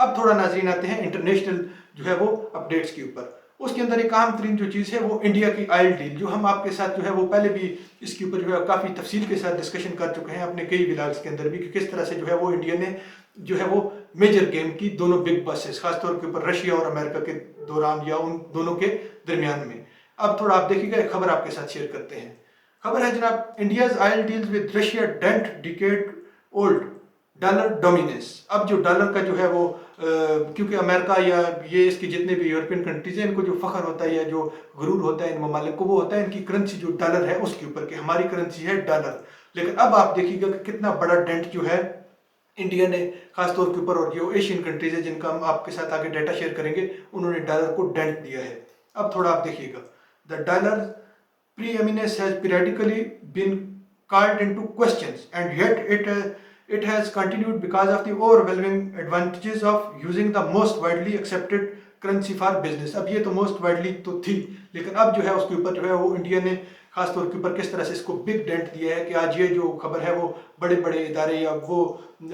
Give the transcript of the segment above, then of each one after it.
اب تھوڑا ناظرین آتے ہیں انٹرنیشنل جو ہے وہ اپڈیٹس کے اوپر. اس کے اندر ایک اہم ترین جو چیز ہے وہ انڈیا کی آئل ڈیل، جو ہم آپ کے ساتھ جو ہے وہ پہلے بھی اس کے اوپر جو ہے کافی تفصیل کے ساتھ ڈسکشن کر چکے ہیں اپنے کئی ولاگس کے اندر بھی، کہ کس طرح سے جو ہے وہ انڈیا نے جو ہے وہ میجر گیم کی دونوں بگ بسز، خاص طور کے اوپر رشیا اور امریکہ کے دوران یا ان دونوں کے درمیان میں. اب تھوڑا آپ دیکھیے گا، ایک خبر آپ کے ساتھ شیئر کرتے ہیں. خبر ہے جناب، India's oil deals with Russia dent decade old dollar dominance. اب جو ڈالر کا جو ہے وہ کیونکہ امریکہ یا یہ اس کے جتنے بھی یورپین کنٹریز ہیں، ان کو جو فخر ہوتا ہے یا جو غرور ہوتا ہے ان ممالک کو، وہ ہوتا ہے ان کی کرنسی جو ڈالر ہے اس کے اوپر، کہ ہماری کرنسی ہے ڈالر. لیکن اب آپ دیکھیے گا کہ کتنا بڑا ڈینٹ جو ہے انڈیا نے خاص طور کے اوپر، اور جو ایشین کنٹریز ہیں جن کا ہم آپ کے ساتھ آگے ڈیٹا شیئر کریں گے، انہوں نے ڈالر کو ڈینٹ دیا ہے. اب تھوڑا آپ دیکھیے گا، the dollar preeminence has periodically been called into questions, and yet it has continued because of the overwhelming advantages of using the most widely accepted currency for business. اب یہ تو موسٹ وائڈلی تو تھی، لیکن اب جو ہے اس کے اوپر جو ہے وہ انڈیا نے خاص طور کے اوپر کس طرح سے اس کو بگ ڈینٹ دیا ہے، کہ آج یہ جو خبر ہے وہ بڑے بڑے ادارے یا وہ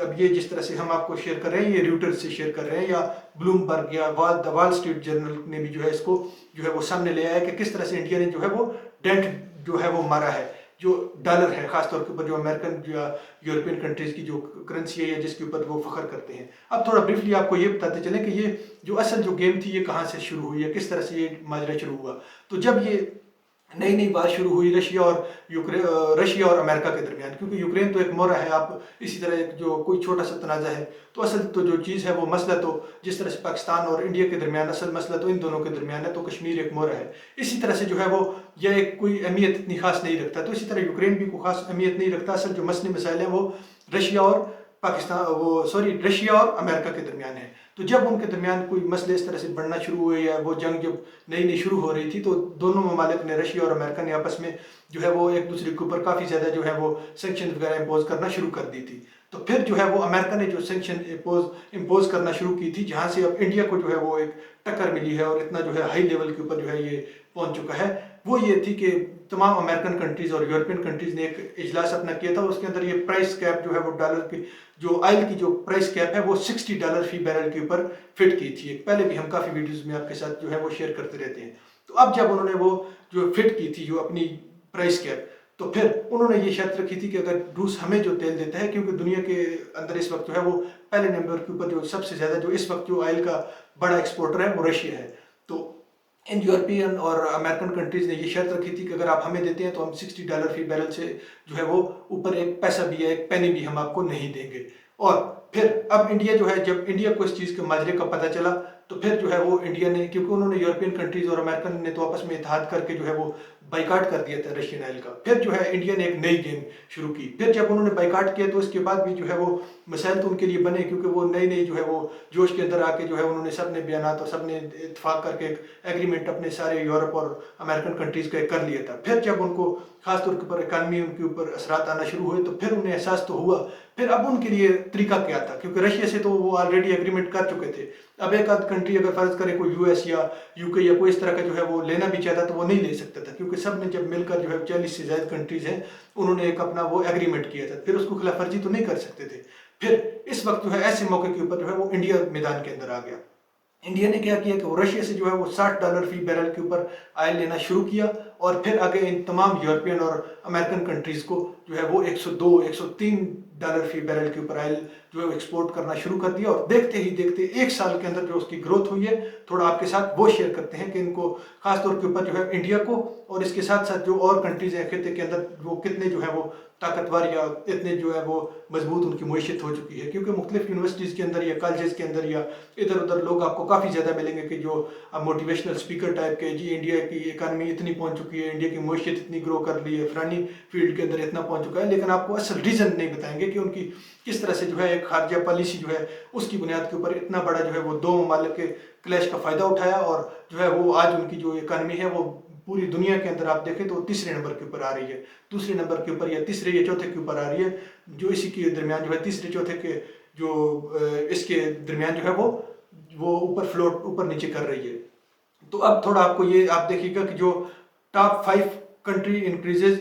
اب یہ جس طرح سے ہم آپ کو شیئر کر رہے ہیں، یہ ریوٹر سے شیئر کر رہے ہیں، یا بلوم برگ یا وال اسٹریٹ جرنل نے بھی جو ہے اس کو جو ہے وہ سامنے لے آیا کہ کس طرح سے انڈیا نے جو ہے وہ ڈینٹ جو ہے وہ مارا ہے جو ڈالر ہے، خاص طور کے اوپر جو امریکن یا یورپین کنٹریز کی جو کرنسی ہے یا جس کے اوپر وہ فخر کرتے ہیں. اب تھوڑا بریفلی آپ کو یہ بتاتے چلیں کہ یہ جو اصل جو گیم تھی یہ کہاں سے شروع ہوئی ہے، کس طرح سے یہ ماجرا شروع ہوا. تو جب یہ نئی بات شروع ہوئی رشیا اور امریکہ کے درمیان، کیونکہ یوکرین تو ایک مورا ہے، آپ اسی طرح جو کوئی چھوٹا سا تنازع ہے، تو اصل تو جو چیز ہے وہ مسئلہ تو جس طرح سے پاکستان اور انڈیا کے درمیان اصل مسئلہ تو ان دونوں کے درمیان ہے، تو کشمیر ایک مورا ہے. اسی طرح سے جو ہے وہ یہ ایک کوئی اہمیت اتنی خاص نہیں رکھتا، تو اسی طرح یوکرین بھی کوئی خاص اہمیت نہیں رکھتا. اصل جو مسئلے مسائل ہیں وہ رشیا اور رشیا اور امریکہ کے درمیان ہے. تو جب ان کے درمیان کوئی مسئلے اس طرح سے بڑھنا شروع ہوئے، یا وہ جنگ جب نئی شروع ہو رہی تھی، تو دونوں ممالک نے، رشیا اور امریکہ نے، آپس میں جو ہے وہ ایک دوسرے کے اوپر کافی زیادہ جو ہے وہ سینکشن وغیرہ امپوز کرنا شروع کر دی تھی. تو پھر جو ہے وہ امریکہ نے جو سینکشن امپوز کرنا شروع کی تھی، جہاں سے اب انڈیا کو جو ہے وہ ایک ٹکر ملی ہے اور اتنا جو ہے ہائی لیول کے اوپر جو ہے یہ پہنچ چکا ہے، وہ یہ تھی کہ تمام امریکن کنٹریز اور یورپین کنٹریز نے ایک اجلاس اپنا کیا تھا. اس کے اندر یہ پرائس کیپ جو ہے وہ ڈالر کی جو آئل کی جو پرائس کیپ ہے وہ $60 فی بیرل کے اوپر فٹ کی تھی. پہلے بھی ہم کافی ویڈیوز میں آپ کے ساتھ جو ہے وہ شیئر کرتے رہتے ہیں. تو اب جب انہوں نے وہ جو فٹ کی تھی جو اپنی پرائس کیپ، تو پھر انہوں نے یہ شرط رکھی تھی کہ اگر روس ہمیں جو تیل دیتا ہے، کیونکہ دنیا کے اندر اس وقت جو ہے وہ پہلے نمبر کے اوپر جو سب سے زیادہ جو اس وقت جو آئل کا بڑا ایکسپورٹر ہے وہ رشیا ہے، تو ان یورپین اور امریکن کنٹریز نے یہ شرط رکھی تھی کہ اگر آپ ہمیں دیتے ہیں تو ہم $60 فی بیرل سے جو ہے وہ اوپر ایک پیسہ بھی ہے، ایک پینی بھی ہم آپ کو نہیں دیں گے. اور پھر اب انڈیا جو ہے، جب انڈیا کو اس چیز کے ماجرے کا پتہ چلا، تو پھر جو ہے وہ انڈیا نے، کیونکہ انہوں نے یورپین کنٹریز اور امریکن نے تو آپس میں اتحاد کر کے جو ہے وہ بائیکاٹ کر دیا تھا رشین آئل کا. پھر جو ہے انڈیا نے ایک نئی گیم شروع کی. پھر جب انہوں نے بائیکاٹ کیا تو اس کے بعد بھی جو ہے وہ مسائل تو ان کے لیے بنے، کیونکہ وہ نئی جو ہے وہ جوش کے اندر آ کے جو ہے انہوں نے سب نے بیانات اور سب نے اتفاق کر کے ایک ایگریمنٹ اپنے سارے یورپ اور امریکن کنٹریز کا کر لیا تھا. پھر جب ان کو خاص طور کے اوپر اکانومی ان کے اوپر اثرات آنا شروع ہوئے، تو پھر انہیں احساس تو ہوا. پھر اب ان کے لیے طریقہ کیا تھا، کیونکہ رشیا سے تو وہ آلریڈی ایگریمنٹ کر چکے تھے. اب ایک آدھ کنٹری اگر فرض کرے کوئی US یا UK یا کوئی اس طرح کا جو ہے وہ لینا بھی چاہتا تو وہ نہیں لے سکتا تھا، کیونکہ سب نے جب مل کر جو ہے 40 سے زائد کنٹریز ہیں، انہوں نے ایک اپنا وہ ایگریمنٹ کیا تھا، پھر اس کو خلاف ورزی تو نہیں کر سکتے تھے. پھر اس وقت جو ہے ایسے موقع کے اوپر جو ہے وہ انڈیا میدان کے اندر آ گیا. انڈیا نے کیا کیا کہ وہ رشیا سے جو ہے وہ $60 فی بیرل کے اوپر آئل لینا شروع کیا، اور پھر آگے ان تمام یورپین اور امریکن کنٹریز کو جو ہے وہ $102-103 فی بیرل کے اوپر آئل جو ہے ایکسپورٹ کرنا شروع کر دیا. اور دیکھتے ہی دیکھتے ایک سال کے اندر جو اس کی گروتھ ہوئی ہے، تھوڑا آپ کے ساتھ وہ شیئر کرتے ہیں کہ ان کو خاص طور کے اوپر جو ہے انڈیا کو اور اس کے ساتھ ساتھ جو اور کنٹریز ہیں خطے کے اندر، وہ کتنے جو ہے وہ طاقتور یا اتنے جو ہے وہ مضبوط ان کی معیشت ہو چکی ہے. کیونکہ مختلف یونیورسٹیز کے اندر یا کالجز کے اندر یا ادھر ادھر لوگ آپ کو کافی زیادہ ملیں گے کہ جو موٹیویشنل اسپیکر ٹائپ کے، جی انڈیا کی اکانومی اتنی پہنچ چکی ہے، انڈیا کی معیشت اتنی گرو کر لی ہے، فلانی فیلڈ کے اندر اتنا پہنچ چکا ہے، لیکن آپ کو اصل ریزن نہیں بتائیں گے کہ ان کی کس طرح سے جو ہے ایک خارجہ پالیسی جو ہے اس کی بنیاد کے اوپر اتنا بڑا جو ہے وہ دو ممالک کے کلیش کا فائدہ اٹھایا، اور جو ہے وہ آج ان کی جو اکانومی ہے وہ پوری دنیا کے اندر آپ دیکھیں تو تیسرے نمبر کے اوپر آ رہی ہے، دوسرے نمبر کے اوپر یا تیسرے یا چوتھے کے اوپر آ رہی ہے، جو اسی کے درمیان جو ہے تیسرے چوتھے کے جو اس کے درمیان جو ہے وہ اوپر فلوٹ اوپر نیچے کر رہی ہے. تو اب تھوڑا آپ کو یہ آپ دیکھیے گا کہ جو top 5 country increases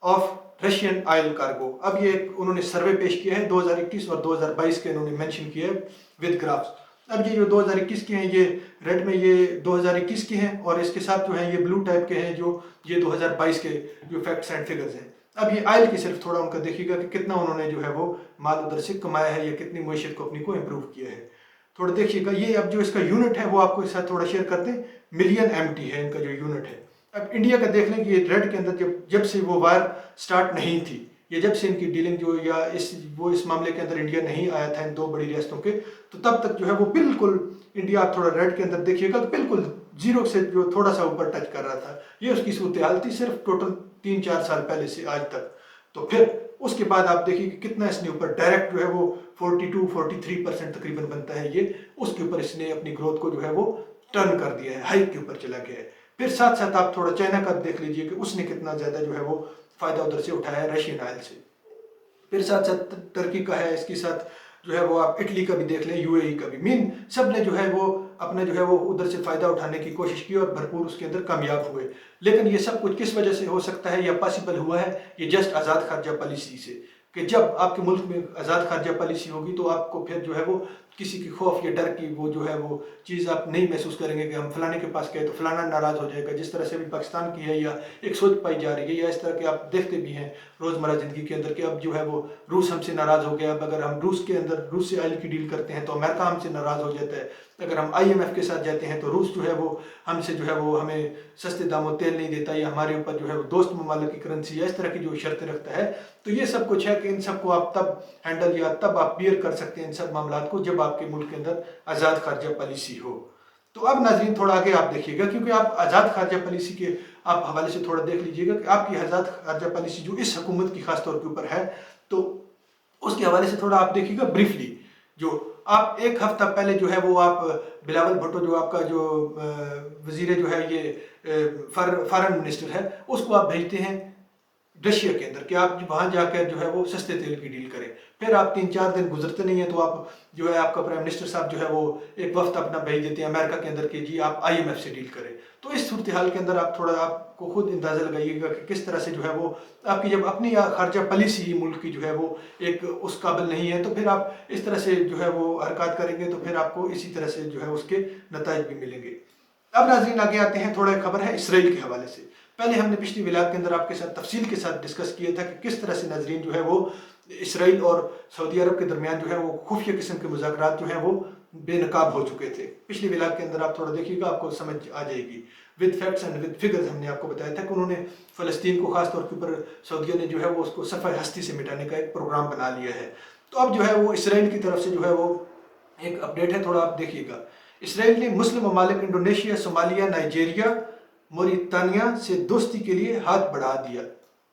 of Russian oil cargo, اب یہ انہوں نے سروے پیش کیا ہے 2021 اور 2022 کے انہوں نے مینشن کیا ہے ود گرافس. اب یہ جو 2021 کے ہیں یہ ریڈ میں یہ 2021 کے ہیں، اور اس کے ساتھ جو ہے یہ بلو ٹائپ کے ہیں جو یہ 2022 کے جو فیکٹس اینڈ فگرز ہیں۔ اب یہ آئل کی صرف تھوڑا ان کا دیکھیے گا کہ کتنا انہوں نے جو ہے وہ مال ادھر سے کمایا ہے یا کتنی معیشت کو اپنی کو امپروو کیا ہے۔ تھوڑا دیکھیے گا یہ اب جو اس کا یونٹ ہے وہ آپ کو اس ساتھ تھوڑا شیئر کرتے ہیں، ملین ایم ٹی ہے ان کا جو یونٹ ہے۔ اب انڈیا کا دیکھ لیں کہ یہ ریڈ کے اندر جب سے وہ وار سٹارٹ نہیں تھی، یہ جب سے ان کی ڈیلنگ جو یا اس معاملے کے اندر انڈیا نہیں آیا تھا ان دو بڑی ریاستوں کے، تو تب تک جو ہے وہ بالکل انڈیا آپ تھوڑا ریڈ کے اندر دیکھیے گا بالکل زیرو سے جو تھوڑا سا اوپر ٹچ کر رہا تھا۔ یہ اس کی صورتحال تھی صرف ٹوٹل 3-4 سال پہلے سے آج تک۔ تو پھر اس کے بعد آپ دیکھیے کہ کتنا اس نے اوپر ڈائریکٹ جو ہے وہ 42-43% تقریباً بنتا ہے، یہ اس کے اوپر اس نے اپنی گروتھ کو جو ہے وہ ٹرن کر دیا ہے، ہائیک کے اوپر چلا گیا ہے۔ پھر ساتھ ساتھ آپ تھوڑا چائنا کا دیکھ لیجئے کہ اس نے کتنا زیادہ جو ہے وہ فائدہ ادھر سے اٹھایا ہے رشین آئل سے۔ پھر ساتھ ساتھ ترکی کا ہے، اس کے ساتھ جو ہے وہ آپ اٹلی کا بھی دیکھ لیں، یو اے ای کا بھی، سب نے جو ہے وہ اپنا جو ہے وہ ادھر سے فائدہ اٹھانے کی کوشش کی اور بھرپور اس کے اندر کامیاب ہوئے۔ لیکن یہ سب کچھ کس وجہ سے ہو سکتا ہے یا پاسبل ہوا ہے؟ یہ جسٹ آزاد خارجہ پالیسی سے، کہ جب آپ کے ملک میں آزاد خارجہ پالیسی ہوگی تو آپ کو پھر جو ہے وہ کسی کی خوف یا ڈر کی وہ جو ہے وہ چیز آپ نہیں محسوس کریں گے کہ ہم فلانے کے پاس گئے تو فلانا ناراض ہو جائے گا، جس طرح سے ابھی پاکستان کی ہے یا ایک سوچ پائی جا رہی ہے، یا اس طرح کے آپ دیکھتے بھی ہیں روزمرہ زندگی کے اندر کہ اب جو ہے وہ روس ہم سے ناراض ہو گیا، اب اگر ہم روس کے اندر روس سے آئل کی ڈیل کرتے ہیں تو امریکہ ہم سے ناراض ہو جاتا ہے، اگر ہم آئی ایم ایف کے ساتھ جاتے ہیں تو روس جو ہے وہ ہم سے جو ہے وہ ہمیں سستے داموں تیل نہیں دیتا، یا ہمارے اوپر جو ہے وہ دوست ممالک کی کرنسی یا اس طرح کی جو شرطیں رکھتا ہے۔ تو یہ سب کچھ ہے کہ ان سب کو آپ تب ہینڈل یا تب آپ بیئر کر سکتے ہیں ان سب معاملات کو جب آپ کے ملک کے اندر آزاد خارجہ پالیسی ہو۔ تو اب ناظرین تھوڑا آگے آپ دیکھیے گا، کیونکہ آپ آزاد خارجہ پالیسی کے آپ حوالے سے تھوڑا دیکھ لیجئے گا کہ آپ کی آزاد خارجہ پالیسی جو اس حکومت کی خاص طور کے اوپر ہے، تو اس کے حوالے سے تھوڑا آپ دیکھیے گا بریفلی۔ جو آپ ایک ہفتہ پہلے جو ہے وہ آپ بلاول بھٹو جو آپ کا جو وزیر جو ہے یہ فارن منسٹر ہے، اس کو آپ بھیجتے ہیں رشیا کے اندر کہ آپ وہاں جا کر جو ہے وہ سستے تیل کی ڈیل کریں۔ پھر آپ 3-4 دن گزرتے نہیں ہیں تو آپ جو ہے آپ کا پرائم منسٹر صاحب جو ہے وہ ایک وفد اپنا بھیج دیتے ہیں امریکہ کے اندر کہ جی آپ آئی ایم ایف سے ڈیل کریں۔ تو اس صورتحال کے اندر آپ تھوڑا آپ کو خود اندازہ لگائیے گا کہ کس طرح سے جو ہے وہ آپ کی جب اپنی خارجہ پالیسی ہی ملک کی جو ہے وہ ایک اس قابل نہیں ہے، تو پھر آپ اس طرح سے جو ہے وہ حرکات کریں گے تو پھر آپ کو اسی طرح سے جو ہے اس کے نتائج بھی ملیں گے۔ اب ناظرین آگے آتے ہیں، تھوڑا خبر ہے اسرائیل کے حوالے سے۔ پہلے ہم نے پچھلی ولاگ کے اندر آپ کے ساتھ تفصیل کے ساتھ ڈسکس کیا تھا کہ کس طرح سے ناظرین جو ہے وہ اسرائیل اور سعودی عرب کے درمیان جو ہے وہ خفیہ قسم کے مذاکرات جو ہیں وہ بے نقاب ہو چکے تھے۔ پچھلی ولاگ کے اندر آپ تھوڑا دیکھیے گا، آپ کو سمجھ آ جائے گی۔ With facts and with figures ہم نے آپ کو بتایا تھا کہ انہوں نے فلسطین کو خاص طور کے اوپر سعودیہ نے جو ہے وہ اس کو صفحہ ہستی سے مٹانے کا ایک پروگرام بنا لیا ہے۔ تو اب جو ہے وہ اسرائیل کی طرف سے جو ہے وہ ایک اپڈیٹ ہے، تھوڑا آپ دیکھیے گا۔ اسرائیل نے مسلم ممالک انڈونیشیا، صومالیہ، نائجیریا، موریتانیہ سے دوستی کے لیے ہاتھ بڑھا دیا۔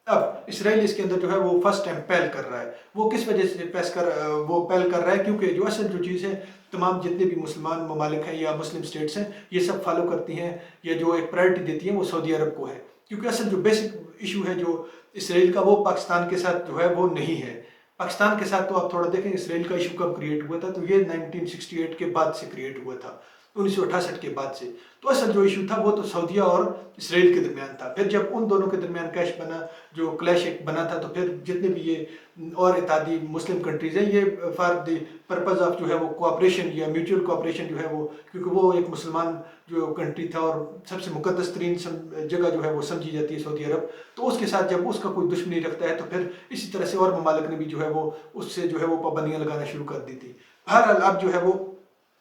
اب اسرائیل اس کے اندر جو ہے وہ فرسٹ ٹائم پہل کر رہا ہے۔ وہ کس وجہ سے پہل کر رہا ہے؟ کیونکہ جو اصل جو چیز ہے تمام جتنے بھی مسلمان ممالک ہیں یا مسلم سٹیٹس ہیں یہ سب فالو کرتی ہیں یا جو ایک پرائرٹی دیتی ہیں وہ سعودی عرب کو ہے، کیونکہ اصل جو بیسک ایشو ہے جو اسرائیل کا وہ پاکستان کے ساتھ جو ہے وہ نہیں ہے۔ پاکستان کے ساتھ تو آپ تھوڑا دیکھیں اسرائیل کا ایشو کب کریٹ ہوا تھا، تو یہ 1968 کے بعد سے کریٹ ہوا تھا، 1968 کے بعد سے۔ تو اصل جو ایشو تھا وہ تو سعودیہ اور اسرائیل کے درمیان تھا۔ پھر جب ان دونوں کے درمیان کلیش ایک بنا تھا، تو پھر جتنے بھی یہ اور اتحادی مسلم کنٹریز ہیں یہ فار دی پرپز آف جو ہے وہ کوآپریشن یا میوچول کوآپریشن جو ہے وہ، کیونکہ وہ ایک مسلمان جو کنٹری تھا اور سب سے مقدس ترین جگہ جو ہے وہ سمجھی جاتی ہے سعودی عرب، تو اس کے ساتھ جب اس کا کوئی دشمنی رکھتا ہے تو پھر اسی طرح سے اور ممالک نے بھی جو ہے وہ اس سے جو ہے وہ پابندیاں لگانا شروع کر دی تھی۔ بہرحال اب جو ہے وہ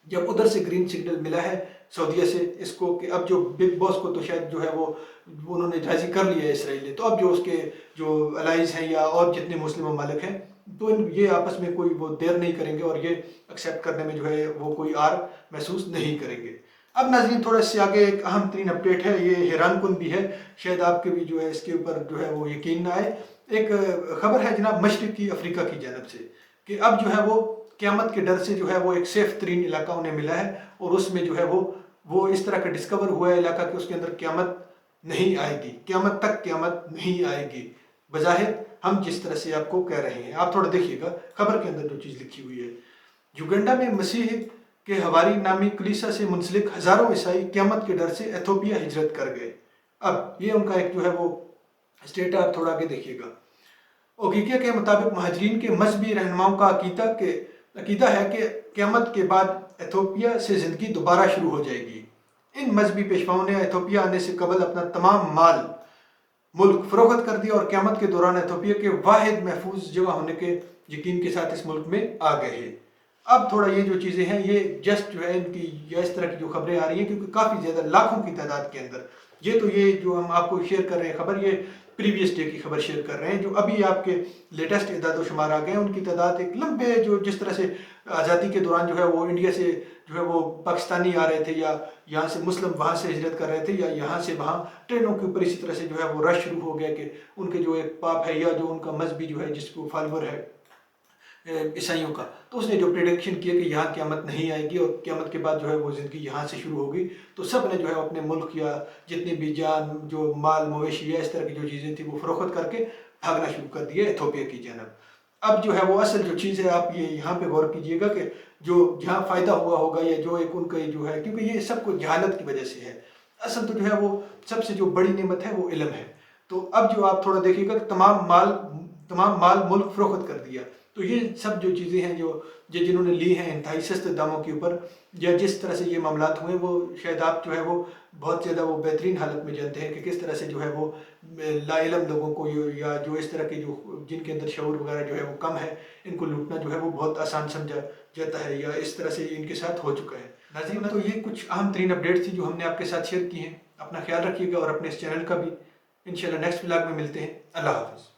جب ادھر سے گرین سگنل ملا ہے سعودیہ سے اس کو کہ اب جو بگ باس کو تو شاید جو ہے وہ انہوں نے راضی کر لیا ہے اسرائیل نے، تو اب جو اس کے جو الائز ہیں یا اور جتنے مسلم ممالک ہیں تو یہ آپس میں کوئی وہ دیر نہیں کریں گے اور یہ ایکسیپٹ کرنے میں جو ہے وہ کوئی آر محسوس نہیں کریں گے۔ اب ناظرین تھوڑا سے آگے ایک اہم ترین اپڈیٹ ہے، یہ حیران کن بھی ہے، شاید آپ کے بھی جو ہے اس کے اوپر جو ہے وہ یقین نہ آئے۔ ایک خبر ہے جناب مشرقی افریقہ کی جانب سے کہ اب جو ہے وہ قیامت کے ڈر سے جو ہے وہ ایک سیف ترین علاقہ انہیں ملا ہے، اور اس میں جو ہے وہ اس طرح کا ڈسکور ہوا ہے علاقہ کہ اس کے اندر قیامت نہیں آئے گی، قیامت تک قیامت نہیں آئے گی، بظاہر ہم جس طرح سے آپ کو کہہ رہے ہیں۔ آپ تھوڑا دیکھیے گا خبر کے اندر جو چیز لکھی ہوئی ہے، یوگنڈا میں مسیح کے حواری نامی کلیسا سے منسلک ہزاروں عیسائی قیامت کے ڈر سے ایتھوپیا ہجرت کر گئے۔ اب یہ ان کا ایک جو ہے وہ اسٹیٹ ہے، آپ تھوڑا آگے دیکھیے گا۔ اوگیکیا کے مطابق مہاجرین کے مذہبی رہنماؤں کا عقیدہ ہے کہ قیامت کے بعد ایتھوپیا سے زندگی دوبارہ شروع ہو جائے گی۔ ان مذہبی پیشواؤں نے ایتھوپیا آنے سے قبل اپنا تمام مال ملک فروخت کر دیا اور قیامت کے دوران ایتھوپیا کے واحد محفوظ جگہ ہونے کے یقین کے ساتھ اس ملک میں آ گئے ہیں۔ اب تھوڑا یہ جو چیزیں ہیں یہ جسٹ جو ہے ان کی یا اس طرح کی جو خبریں آ رہی ہیں، کیونکہ کافی زیادہ لاکھوں کی تعداد کے اندر یہ جو ہم آپ کو شیئر کر رہے ہیں خبر، یہ پریویس ڈے کی خبر شیئر کر رہے ہیں، جو ابھی آپ کے لیٹسٹ اعداد و شمار آ گئے ہیں، ان کی تعداد ایک لمبے جس طرح سے آزادی کے دوران جو ہے وہ انڈیا سے جو ہے وہ پاکستانی آ رہے تھے، یا یہاں سے مسلم وہاں سے ہجرت کر رہے تھے، یا یہاں سے وہاں ٹرینوں کے اوپر اسی طرح سے جو ہے وہ رش شروع ہو گیا کہ ان کے جو ایک پاپ ہے یا جو ان کا مذہبی جو ہے جس کو فالوور ہے عیسائیوں کا، تو اس نے جو پریڈکشن کیا کہ یہاں قیامت نہیں آئے گی اور قیامت کے بعد جو ہے وہ زندگی یہاں سے شروع ہوگی، تو سب نے جو ہے اپنے ملک یا جتنے بھی جان جو مال مویشی یا اس طرح کی جو چیزیں تھیں وہ فروخت کر کے بھاگنا شروع کر دیا ایتھوپیا کی جانب۔ اب جو ہے وہ اصل جو چیز ہے، آپ یہ یہاں پہ غور کیجئے گا کہ جو جہاں فائدہ ہوا ہوگا یا جو ایک ان کا جو ہے، کیونکہ یہ سب کو جہالت کی وجہ سے ہے، اصل تو جو ہے وہ سب سے جو بڑی نعمت ہے وہ علم ہے۔ تو اب جو آپ تھوڑا دیکھیے گا کہ تمام مال ملک فروخت کر دیا، تو یہ سب جو چیزیں ہیں جو جنہوں نے لی ہیں انتہائی سستے داموں کے اوپر، یا جس طرح سے یہ معاملات ہوئے، وہ شاید آپ جو ہے وہ بہت زیادہ وہ بہترین حالت میں جانتے ہیں کہ کس طرح سے جو ہے وہ لا علم لوگوں کو یا جو اس طرح کے جو جن کے اندر شعور وغیرہ جو ہے وہ کم ہے، ان کو لوٹنا جو ہے وہ بہت آسان سمجھا جاتا ہے، یا اس طرح سے ان کے ساتھ ہو چکا ہے۔ ناظرین، تو یہ کچھ اہم ترین اپڈیٹس تھی جو ہم نے آپ کے ساتھ شیئر کی ہیں۔ اپنا خیال رکھیے گا اور اپنے اس چینل کا بھی۔ انشاءاللہ نیکسٹ ولاگ میں ملتے ہیں۔ اللہ حافظ۔